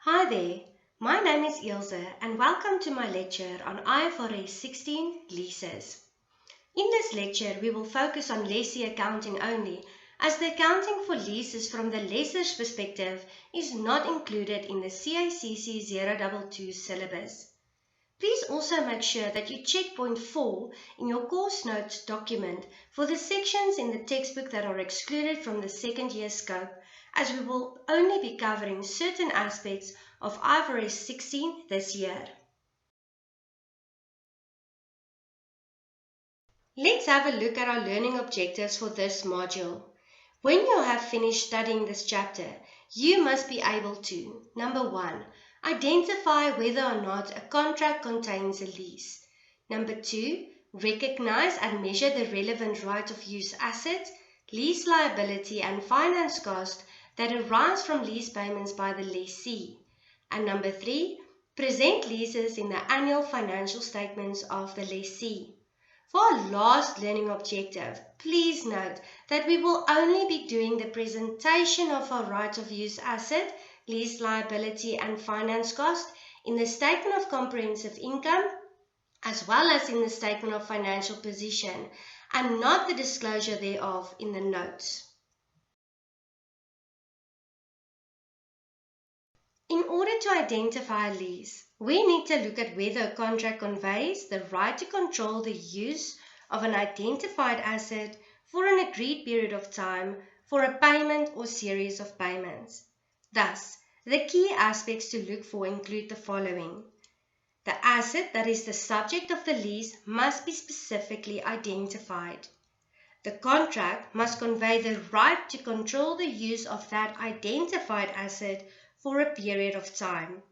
Hi there, my name is Ilse and welcome to my lecture on IFRS 16 leases. In this lecture, we will focus on lessee accounting only, as the accounting for leases from the lessor's perspective is not included in the CACC 022 syllabus. Please also make sure that you check point 4 in your course notes document for the sections in the textbook that are excluded from the second year scope, as we will only be covering certain aspects of IFRS 16 this year. Let's have a look at our learning objectives for this module. When you have finished studying this chapter, you must be able to, number 1, identify whether or not a contract contains a lease. Number 2, recognize and measure the relevant right of use asset, lease liability and finance cost that arise from lease payments by the lessee. And number 3, present leases in the annual financial statements of the lessee. For our last learning objective, please note that we will only be doing the presentation of our right of use asset, lease liability and finance cost in the statement of comprehensive income as well as in the statement of financial position and not the disclosure thereof in the notes. In order to identify a lease, we need to look at whether a contract conveys the right to control the use of an identified asset for an agreed period of time for a payment or series of payments. Thus, the key aspects to look for include the following. The asset that is the subject of the lease must be specifically identified. The contract must convey the right to control the use of that identified asset for a period of time.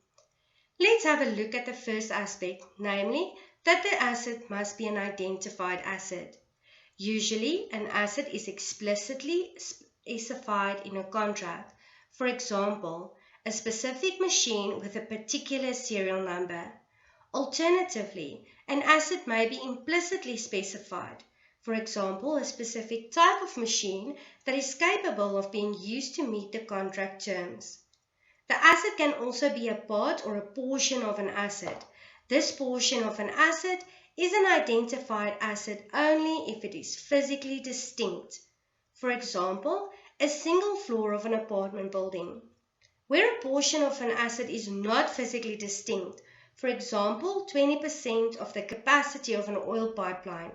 Let's have a look at the first aspect, namely that the asset must be an identified asset. Usually, an asset is explicitly specified in a contract. For example, a specific machine with a particular serial number. Alternatively, an asset may be implicitly specified. For example, a specific type of machine that is capable of being used to meet the contract terms. The asset can also be a part or a portion of an asset. This portion of an asset is an identified asset only if it is physically distinct. For example, a single floor of an apartment building. Where a portion of an asset is not physically distinct, for example, 20% of the capacity of an oil pipeline,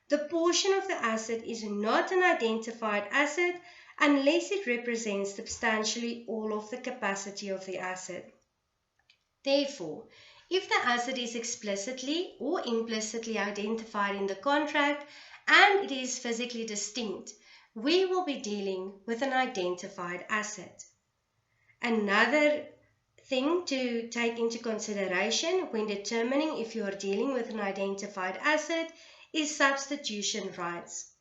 the portion of the asset is not an identified asset unless it represents substantially all of the capacity of the asset. Therefore, if the asset is explicitly or implicitly identified in the contract and it is physically distinct, we will be dealing with an identified asset. Another thing to take into consideration when determining if you are dealing with an identified asset is substitution rights.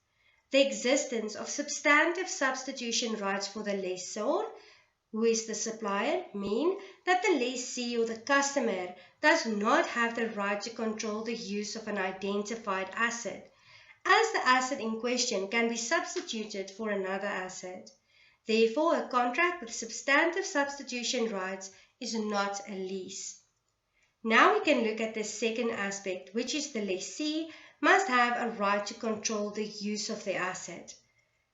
The existence of substantive substitution rights for the lessor, who is the supplier, mean that the lessee or the customer does not have the right to control the use of an identified asset, as the asset in question can be substituted for another asset. Therefore, a contract with substantive substitution rights is not a lease. Now we can look at the second aspect, which is the lessee must have a right to control the use of the asset.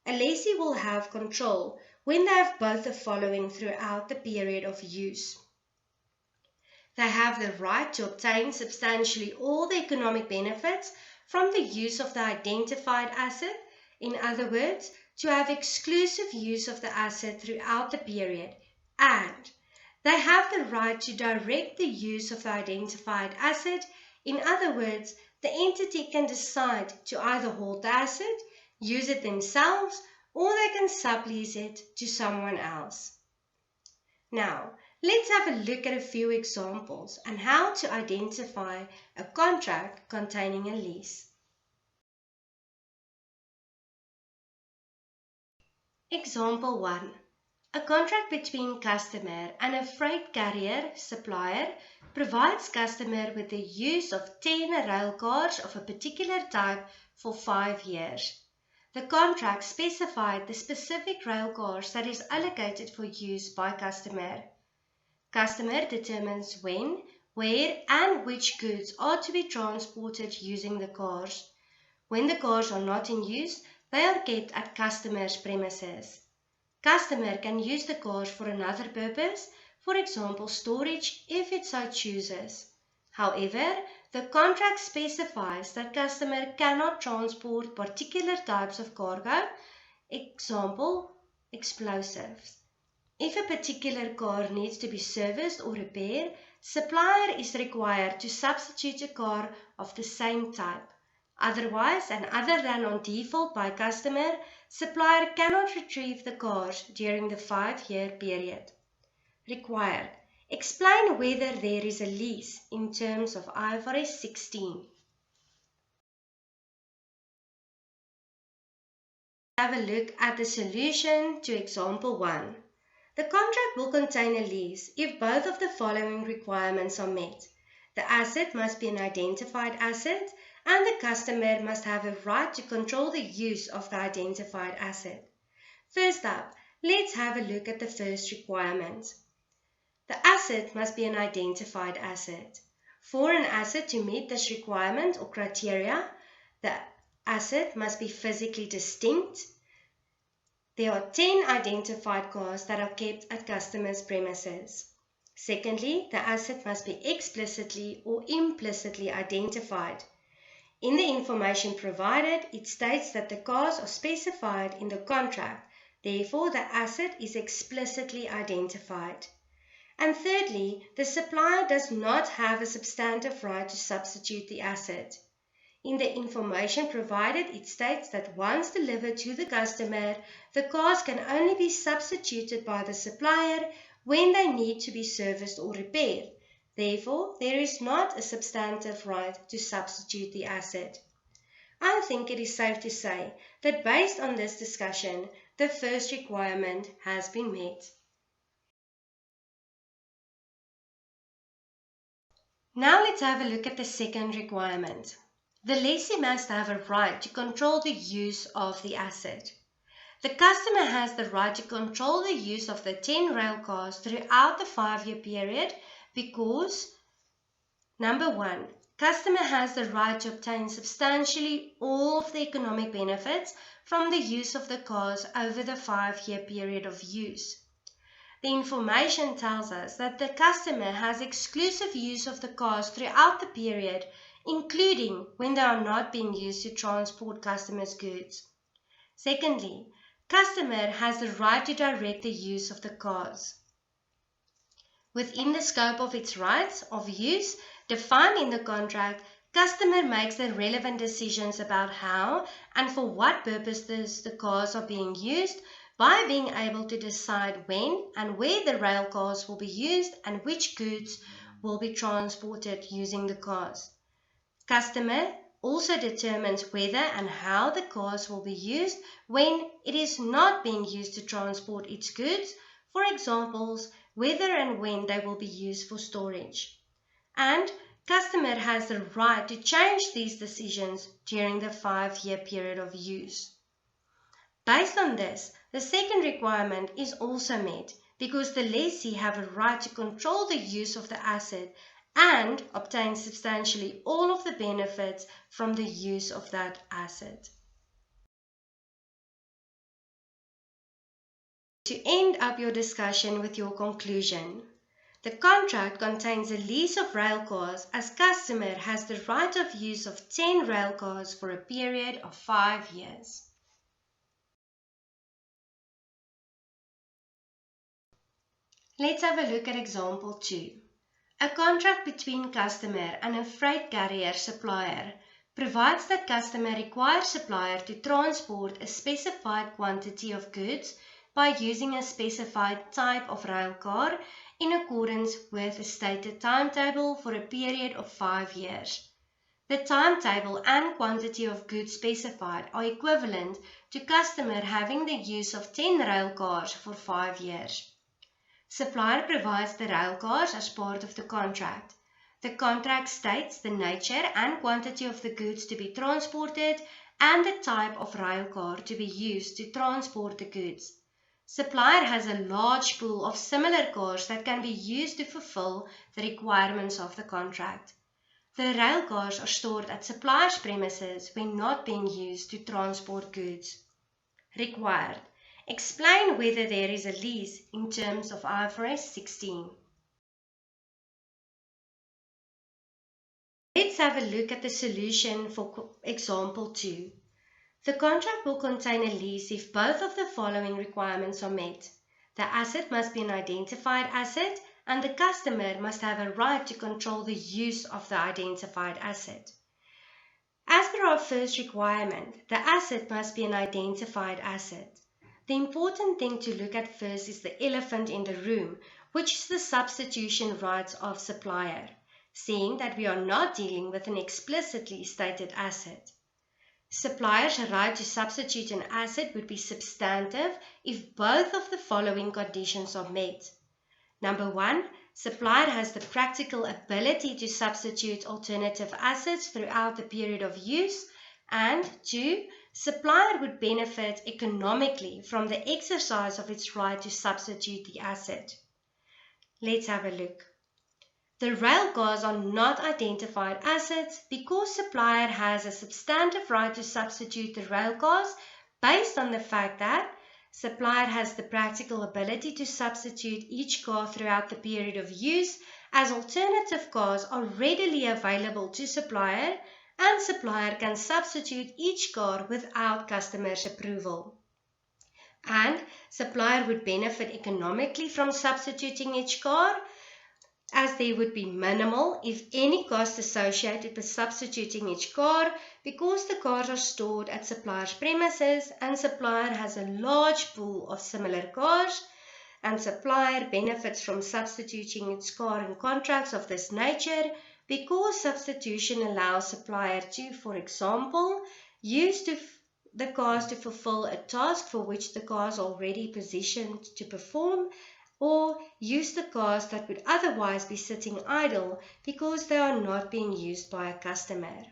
A lessee will have control when they have both the following throughout the period of use. They have the right to obtain substantially all the economic benefits from the use of the identified asset, in other words, to have exclusive use of the asset throughout the period, and they have the right to direct the use of the identified asset. In other words, the entity can decide to either hold the asset, use it themselves, or they can sublease it to someone else. Now, let's have a look at a few examples on how to identify a contract containing a lease. Example 1. A contract between customer and a freight carrier supplier provides customer with the use of 10 rail cars of a particular type for 5 years. The contract specified the specific rail cars that is allocated for use by customer. Customer determines when, where, and which goods are to be transported using the cars. When the cars are not in use, they are kept at customer's premises. Customer can use the cars for another purpose, for example storage if it so chooses. However, the contract specifies that customer cannot transport particular types of cargo, example explosives. If a particular car needs to be serviced or repaired, supplier is required to substitute a car of the same type. Otherwise, and other than on default by customer, supplier cannot retrieve the cars during the 5-year period. Required. Explain whether there is a lease in terms of IFRS 16. Have a look at the solution to example 1. The contract will contain a lease if both of the following requirements are met. The asset must be an identified asset, and the customer must have a right to control the use of the identified asset. First up, let's have a look at the first requirement. The asset must be an identified asset. For an asset to meet this requirement or criteria, the asset must be physically distinct. There are 10 identified cars that are kept at customers' premises. Secondly, the asset must be explicitly or implicitly identified. In the information provided, it states that the cars are specified in the contract, therefore the asset is explicitly identified. And thirdly, the supplier does not have a substantive right to substitute the asset. In the information provided, it states that once delivered to the customer, the cars can only be substituted by the supplier when they need to be serviced or repaired. Therefore, there is not a substantive right to substitute the asset. I think it is safe to say that based on this discussion, the first requirement has been met. Now let's have a look at the second requirement. The lessee must have a right to control the use of the asset. The customer has the right to control the use of the 10 rail cars throughout the 5-year period because, number 1, customer has the right to obtain substantially all of the economic benefits from the use of the cars over the 5-year period of use. The information tells us that the customer has exclusive use of the cars throughout the period, including when they are not being used to transport customers' goods. Secondly, customer has the right to direct the use of the cars. Within the scope of its rights of use defined in the contract, customer makes the relevant decisions about how and for what purposes the cars are being used by being able to decide when and where the rail cars will be used and which goods will be transported using the cars. Customer also determines whether and how the cars will be used when it is not being used to transport its goods, for examples, whether and when they will be used for storage. And customer has the right to change these decisions during the 5-year period of use. Based on this, the second requirement is also met because the lessee have a right to control the use of the asset and obtain substantially all of the benefits from the use of that asset. To end up your discussion with your conclusion, the contract contains a lease of rail cars as customer has the right of use of 10 rail cars for a period of 5 years. Let's have a look at example 2. A contract between customer and a freight carrier supplier provides that customer requires supplier to transport a specified quantity of goods by using a specified type of rail car in accordance with a stated timetable for a period of 5 years. The timetable and quantity of goods specified are equivalent to customer having the use of 10 rail cars for 5 years. Supplier provides the rail cars as part of the contract. The contract states the nature and quantity of the goods to be transported and the type of rail car to be used to transport the goods. Supplier has a large pool of similar cars that can be used to fulfill the requirements of the contract. The rail cars are stored at supplier's premises when not being used to transport goods. Required. Explain whether there is a lease in terms of IFRS 16. Let's have a look at the solution for example 2. The contract will contain a lease if both of the following requirements are met. The asset must be an identified asset and the customer must have a right to control the use of the identified asset. As per our first requirement, the asset must be an identified asset. The important thing to look at first is the elephant in the room, which is the substitution rights of supplier, seeing that we are not dealing with an explicitly stated asset. Supplier's right to substitute an asset would be substantive if both of the following conditions are met. Number 1, supplier has the practical ability to substitute alternative assets throughout the period of use, and 2, supplier would benefit economically from the exercise of its right to substitute the asset. Let's have a look. The rail cars are not identified assets because supplier has a substantive right to substitute the rail cars based on the fact that supplier has the practical ability to substitute each car throughout the period of use, as alternative cars are readily available to supplier and supplier can substitute each car without customer's approval. And supplier would benefit economically from substituting each car, as there would be minimal, if any, cost associated with substituting each car because the cars are stored at supplier's premises and supplier has a large pool of similar cars, and supplier benefits from substituting its car in contracts of this nature because substitution allows supplier to, for example, use the cars to fulfill a task for which the car is already positioned to perform, or use the cars that would otherwise be sitting idle because they are not being used by a customer.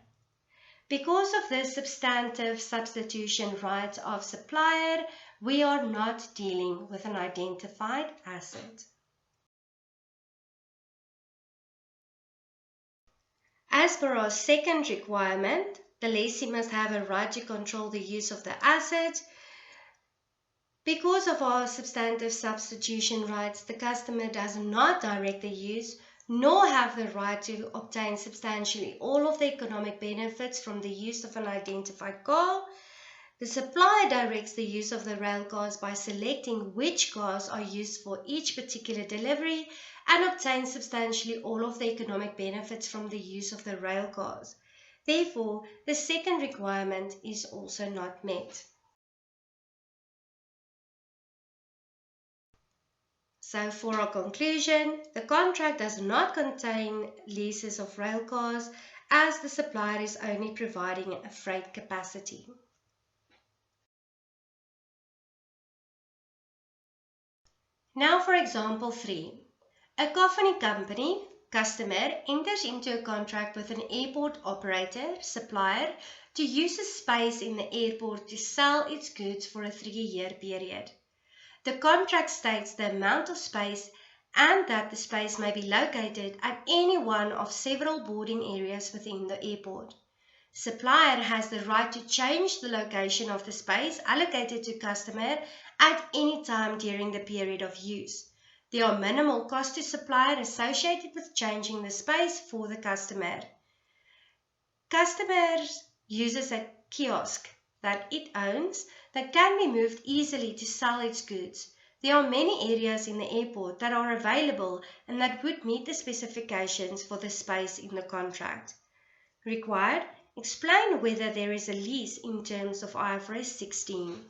Because of this substantive substitution right of supplier, we are not dealing with an identified asset. As per our second requirement, the lessee must have a right to control the use of the asset. Because of our substantive substitution rights, the customer does not direct the use nor have the right to obtain substantially all of the economic benefits from the use of an identified car. The supplier directs the use of the rail cars by selecting which cars are used for each particular delivery and obtains substantially all of the economic benefits from the use of the rail cars. Therefore, the second requirement is also not met. So for our conclusion, the contract does not contain leases of rail cars as the supplier is only providing a freight capacity. Now for example 3. A coffee company customer enters into a contract with an airport operator supplier to use a space in the airport to sell its goods for a 3-year period. The contract states the amount of space and that the space may be located at any one of several boarding areas within the airport. Supplier has the right to change the location of the space allocated to customer at any time during the period of use. There are minimal costs to supplier associated with changing the space for the customer. Customer uses a kiosk that it owns that can be moved easily to sell its goods. There are many areas in the airport that are available and that would meet the specifications for the space in the contract. Required, explain whether there is a lease in terms of IFRS 16.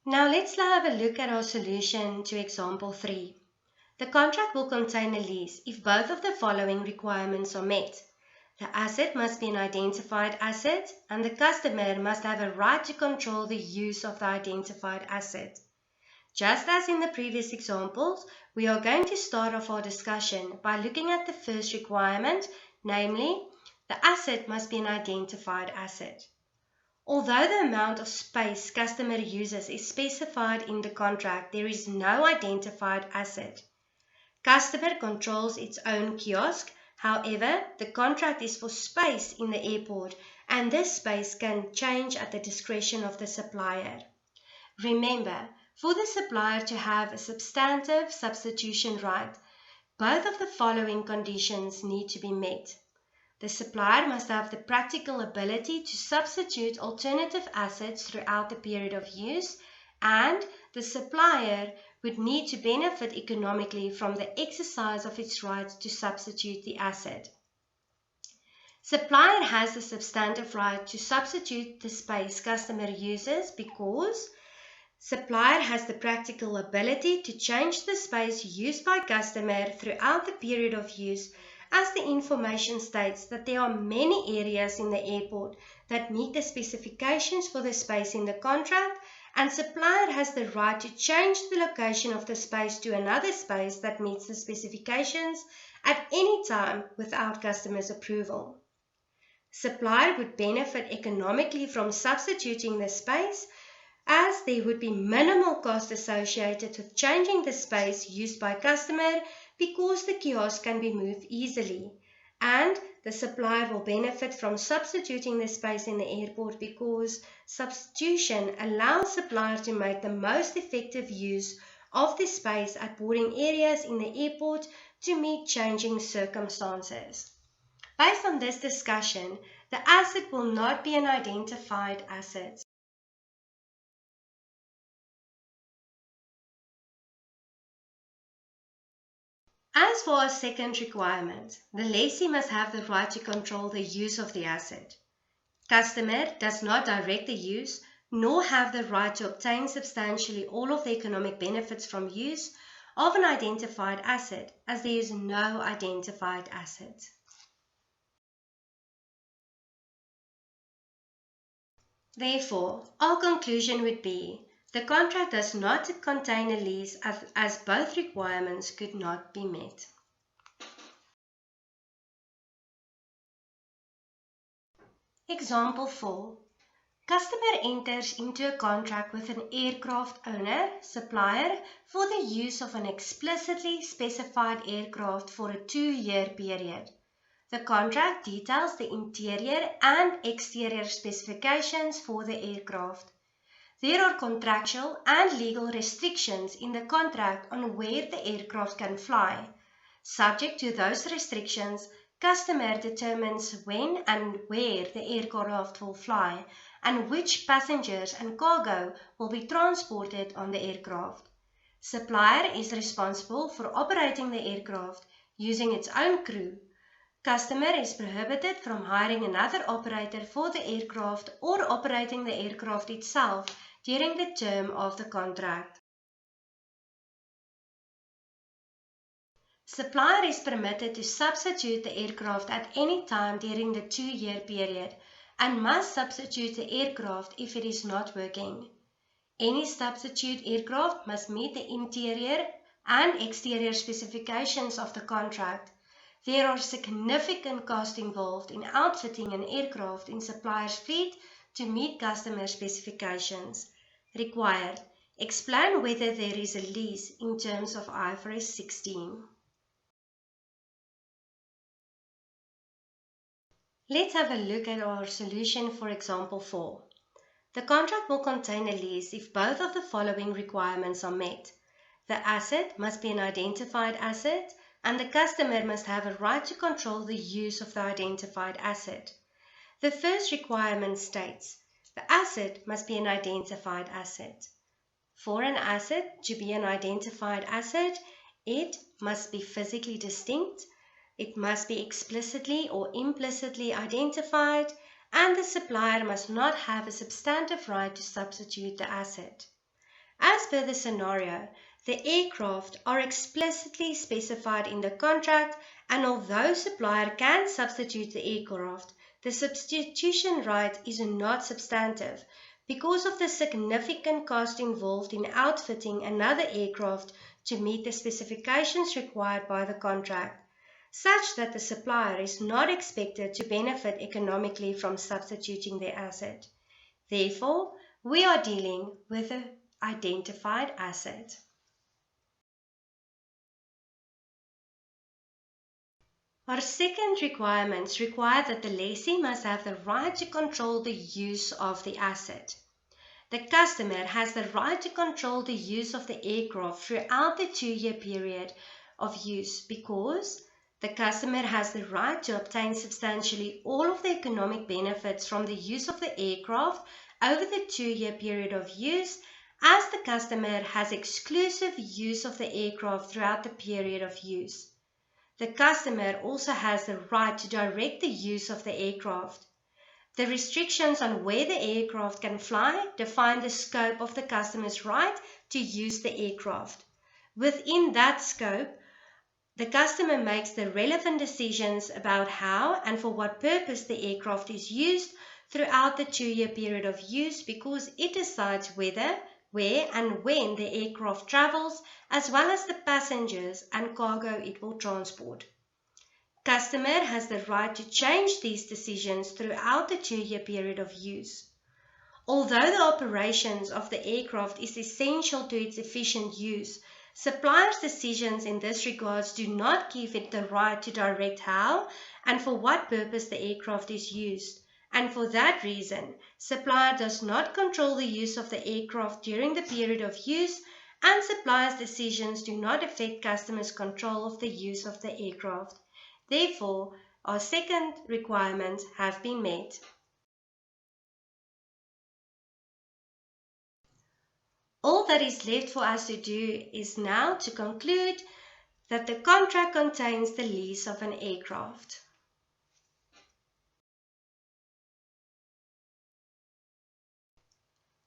Now let's have a look at our solution to example 3. The contract will contain a lease if both of the following requirements are met. The asset must be an identified asset and the customer must have a right to control the use of the identified asset. Just as in the previous examples, we are going to start off our discussion by looking at the first requirement, namely, the asset must be an identified asset. Although the amount of space customer uses is specified in the contract, there is no identified asset. Customer controls its own kiosk. However, the contract is for space in the airport, and this space can change at the discretion of the supplier. Remember, for the supplier to have a substantive substitution right, both of the following conditions need to be met. The supplier must have the practical ability to substitute alternative assets throughout the period of use, and the supplier would need to benefit economically from the exercise of its right to substitute the asset. Supplier has the substantive right to substitute the space customer uses because supplier has the practical ability to change the space used by customer throughout the period of use, as the information states that there are many areas in the airport that meet the specifications for the space in the contract, and supplier has the right to change the location of the space to another space that meets the specifications at any time without customer's approval. Supplier would benefit economically from substituting the space, as there would be minimal cost associated with changing the space used by customer because the kiosk can be moved easily, and the supplier will benefit from substituting the space in the airport because substitution allows supplier to make the most effective use of the space at boarding areas in the airport to meet changing circumstances. Based on this discussion, the asset will not be an identified asset. As for our second requirement, the lessee must have the right to control the use of the asset. Customer does not direct the use, nor have the right to obtain substantially all of the economic benefits from use of an identified asset, as there is no identified asset. Therefore, our conclusion would be the contract does not contain a lease, as both requirements could not be met. Example 4. Customer enters into a contract with an aircraft owner, supplier, for the use of an explicitly specified aircraft for a 2-year period. The contract details the interior and exterior specifications for the aircraft. There are contractual and legal restrictions in the contract on where the aircraft can fly. Subject to those restrictions, customer determines when and where the aircraft will fly and which passengers and cargo will be transported on the aircraft. Supplier is responsible for operating the aircraft using its own crew. Customer is prohibited from hiring another operator for the aircraft or operating the aircraft itself during the term of the contract. Supplier is permitted to substitute the aircraft at any time during the 2-year period and must substitute the aircraft if it is not working. Any substitute aircraft must meet the interior and exterior specifications of the contract. There are significant costs involved in outfitting an aircraft in supplier's fleet to meet customer specifications. Required. Explain whether there is a lease in terms of IFRS 16. Let's have a look at our solution for example 4. The contract will contain a lease if both of the following requirements are met. The asset must be an identified asset, and the customer must have a right to control the use of the identified asset. The first requirement states, the asset must be an identified asset. For an asset to be an identified asset, it must be physically distinct, it must be explicitly or implicitly identified, and the supplier must not have a substantive right to substitute the asset. As per the scenario, the aircraft are explicitly specified in the contract, and although supplier can substitute the aircraft, the substitution right is not substantive because of the significant cost involved in outfitting another aircraft to meet the specifications required by the contract, such that the supplier is not expected to benefit economically from substituting their asset. Therefore, we are dealing with an identified asset. Our second requirements require that the lessee must have the right to control the use of the asset. The customer has the right to control the use of the aircraft throughout the 2-year period of use because the customer has the right to obtain substantially all of the economic benefits from the use of the aircraft over the 2-year period of use, as the customer has exclusive use of the aircraft throughout the period of use. The customer also has the right to direct the use of the aircraft. The restrictions on where the aircraft can fly define the scope of the customer's right to use the aircraft. Within that scope, the customer makes the relevant decisions about how and for what purpose the aircraft is used throughout the 2-year period of use because it decides whether, where and when the aircraft travels, as well as the passengers and cargo it will transport. Customer has the right to change these decisions throughout the 2-year period of use. Although the operations of the aircraft is essential to its efficient use, suppliers' decisions in this regard do not give it the right to direct how and for what purpose the aircraft is used. And for that reason, supplier does not control the use of the aircraft during the period of use, and supplier's decisions do not affect customers' control of the use of the aircraft. Therefore, our second requirements have been met. All that is left for us to do is now to conclude that the contract contains the lease of an aircraft.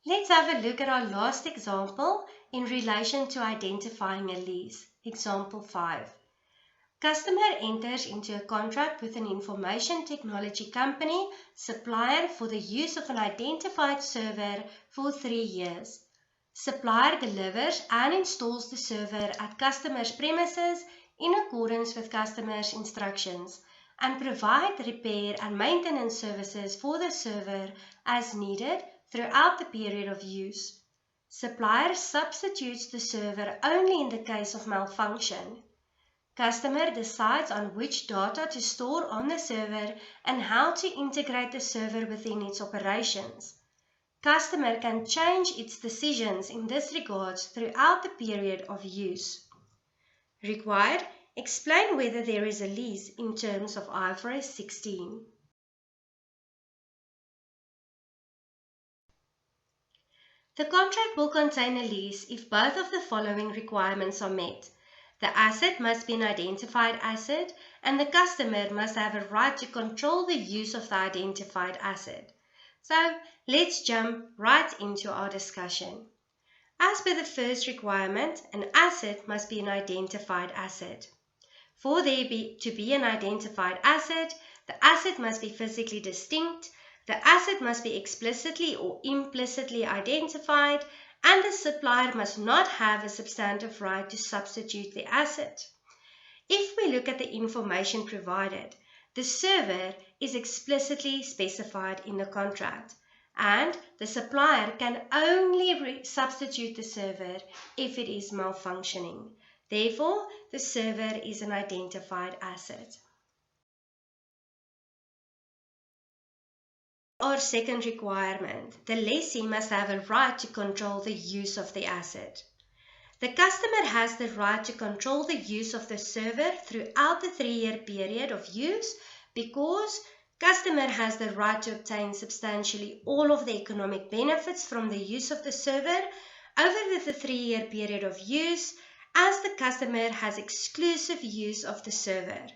Let's have a look at our last example in relation to identifying a lease. Example 5. Customer enters into a contract with an information technology company supplier for the use of an identified server for 3 years. Supplier delivers and installs the server at customer's premises in accordance with customer's instructions and provide repair and maintenance services for the server as needed throughout the period of use. Supplier substitutes the server only in the case of malfunction. Customer decides on which data to store on the server and how to integrate the server within its operations. Customer can change its decisions in this regard throughout the period of use. Required, explain whether there is a lease in terms of IFRS 16. The contract will contain a lease if both of the following requirements are met. The asset must be an identified asset, and the customer must have a right to control the use of the identified asset. So, let's jump right into our discussion. As per the first requirement, an asset must be an identified asset. For there to be an identified asset, the asset must be physically distinct, the asset must be explicitly or implicitly identified, and the supplier must not have a substantive right to substitute the asset. If we look at the information provided, the server is explicitly specified in the contract, and the supplier can only substitute the server if it is malfunctioning. Therefore, the server is an identified asset. Our second requirement, the lessee must have a right to control the use of the asset. The customer has the right to control the use of the server throughout the 3-year period of use because customer has the right to obtain substantially all of the economic benefits from the use of the server over the 3-year period of use, as the customer has exclusive use of the server.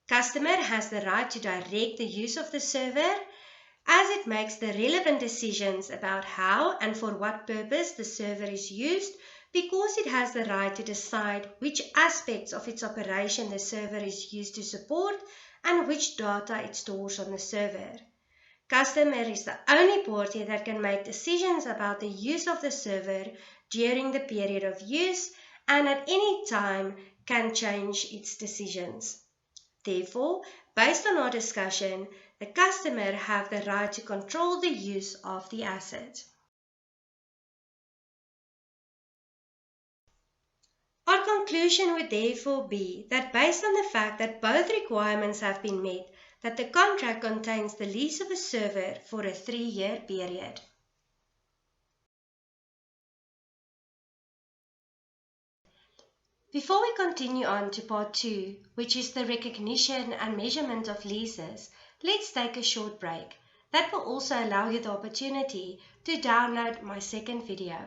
Customer has the right to direct the use of the server as it makes the relevant decisions about how and for what purpose the server is used because it has the right to decide which aspects of its operation the server is used to support and which data it stores on the server. Customer is the only party that can make decisions about the use of the server during the period of use and at any time can change its decisions. Therefore, based on our discussion, the customer have the right to control the use of the asset. Our conclusion would therefore be that based on the fact that both requirements have been met, that the contract contains the lease of a server for a 3-year period. Before we continue on to part 2, which is the recognition and measurement of leases, let's take a short break. That will also allow you the opportunity to download my second video.